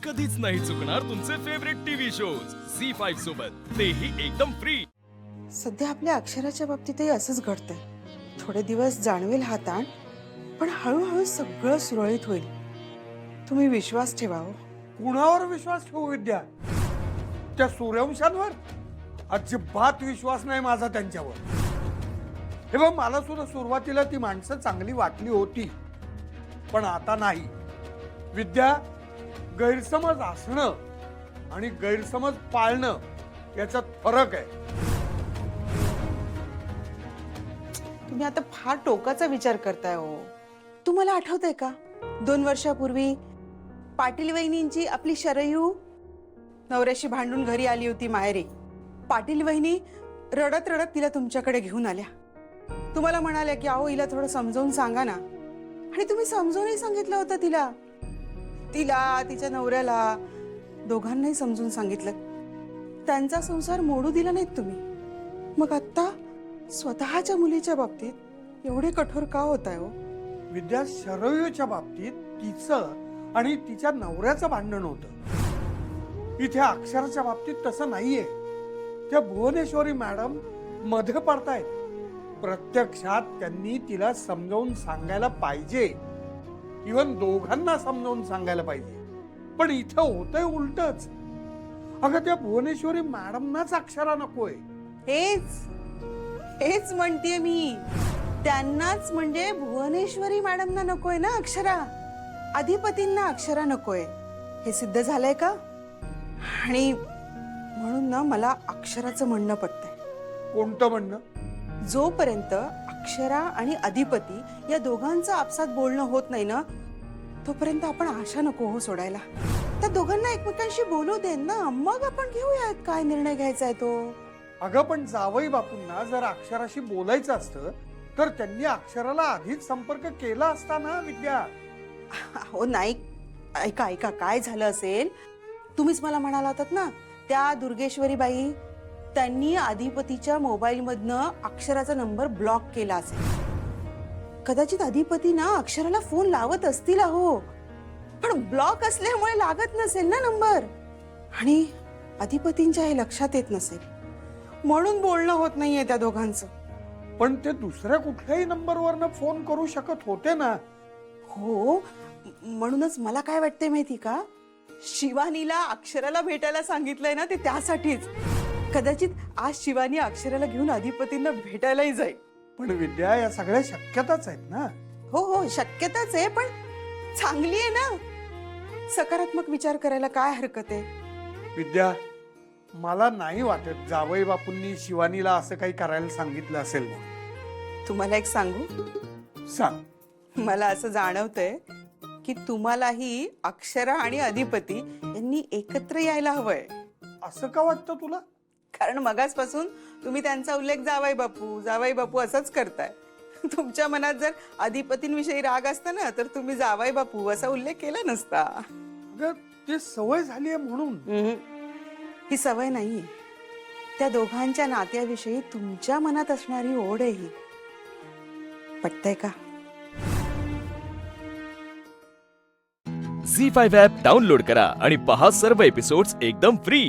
कधीच नाही चुकणार तुमचे फेवरेट टीव्ही शोज झी5 सोबत, तेही एकदम फ्री. सध्या आपल्या अक्षराच्या बाबतीतही असंच घडतंय. थोडे दिवस जाणवेल हा ताण, पण हळूहळू सगळं सुरळीत होईल. तुम्ही विश्वास ठेवा हो. कुणावर विश्वास ठेवू विद्या? त्या सूर्यवंशांवर अजिबात विश्वास नाही माझा त्यांच्यावर. हे बघ, मला सुद्धा सुरुवातीला ती माणसं चांगली वाटली होती, पण आता नाही. विद्या, गैरसमज असणं आणि गैरसमज पाळणं याच्यात फरक आहे. तुम्ही आता फार टोकाचा विचार करताय हो. तुम्हाला आठवतंय का 2 वर्षापूर्वी पाटील वहिनींची आपली शरयू नवऱ्याशी भांडून घरी आली होती माहेरी. पाटील वहिनी रडत रडत तिला तुमच्याकडे घेऊन आल्या. तुम्हाला म्हणाल्या की अहो हिला थोडं समजावून सांगा ना. आणि तुम्ही समजावूनही सांगितलं होतं तिला. तिच्या नवऱ्याला दोघांनाही समजून सांगितलं. त्यांचा संसार मोडू दिला नाहीत तुम्ही. मग आता स्वतःच्या मुलीच्या बाबतीत एवढे कठोर का होताय हो? विद्या, शरयूच्या बाबतीत तिचं आणि तिच्या नवऱ्याचं भांडण होतं. इथे अक्षराच्या बाबतीत तसं नाहीये. त्या भुवनेश्वरी मॅडम मध्ये पडतायत. प्रत्यक्षात त्यांनी तिला समजावून सांगायला पाहिजे. इव्हन दोघांना समजावून सांगायला पाहिजे. पण इथं होतंय उलटच. अगं, त्या भुवनेश्वरी मॅडमनाच अक्षरा नकोय. हेच म्हणतेय मी. त्यांनाच म्हणजे भुवनेश्वरी मॅडमना नकोय ना अक्षरा. अधिपतींना अक्षरा नकोय. हे सिद्ध झालंय का? आणि म्हणून ना मला अक्षराचं म्हणणं पटतंय. कोणतं म्हणणं? जोपर्यंत अक्षरा आणि अधिपती या दोघांचं आपसात बोलणं होत नाही ना, तोपर्यंत आपण आशा नको हो सोडायला. त्या दोघांना एकमेकांशी बोलू दे ना, मग आपण घेऊयात काय निर्णय घ्यायचा आहे तो. अगं, पण जावई बापूंना जर अक्षराशी बोलायचं असतं तर त्यांनी अक्षराला आधीच संपर्क केला असता ना विद्या. हो नाही, ऐका काय झालं असेल. तुम्हीच मला म्हणाला होतात ना, त्या दुर्गेश्वरी बाई त्यांनी अधिपतीच्या मोबाईल मधनं अक्षराचा नंबर ब्लॉक केला असेल. कदाचित अधिपती ना अक्षराला फोन लावत असतील अहो, पण ब्लॉक असल्यामुळे लागत नसेल ना नंबर. आणि अधिपतींच्या हे लक्षात येत नसेल, म्हणून बोलणं होत नाहीये त्या दोघांचं. पण ते दुसऱ्या कुठल्याही नंबरवरनं फोन करू शकत होते ना. हो, म्हणूनच मला काय वाटतंय माहिती का, शिवानीला अक्षराला भेटायला सांगितलंय ना ते त्यासाठीच. कदाचित आज शिवानी अक्षराला घेऊन अधिपतींना भेटायलाही जाईल. पण विद्या, या सगळ्या शक्यताच आहेत ना. हो शक्यताच आहे, पण चांगली आहे ना. सकारात्मक विचार करायला काय हरकत आहे? विद्या, मला नाही वाटत जावई बापूंनी शिवानीला असं काही करायला सांगितलं असेल म्हणून. तुम्हाला एक सांगू? सांग. मला असं जाणवतंय की तुम्हालाही अक्षरा आणि अधिपती यांनी एकत्र यायला हवंय. असं का वाटतं तुला? कारण मगासपासून तुम्ही त्यांचा उल्लेख जावई बापू असंच करताय. तुमच्या मनात जर अधिपतींविषयी राग असता ना, तर तुम्ही जावई बापू असा उल्लेख केला नसता. अगं, ते सवय झालीये म्हणून. ही सवय नाहीये. त्या दोघांच्या नात्याविषयी तुमच्या मनात असणारी ओढ आहे ही. पटतंय का? झी5 ॲप डाउनलोड करा आणि पहा सर्व एपिसोड्स एकदम फ्री.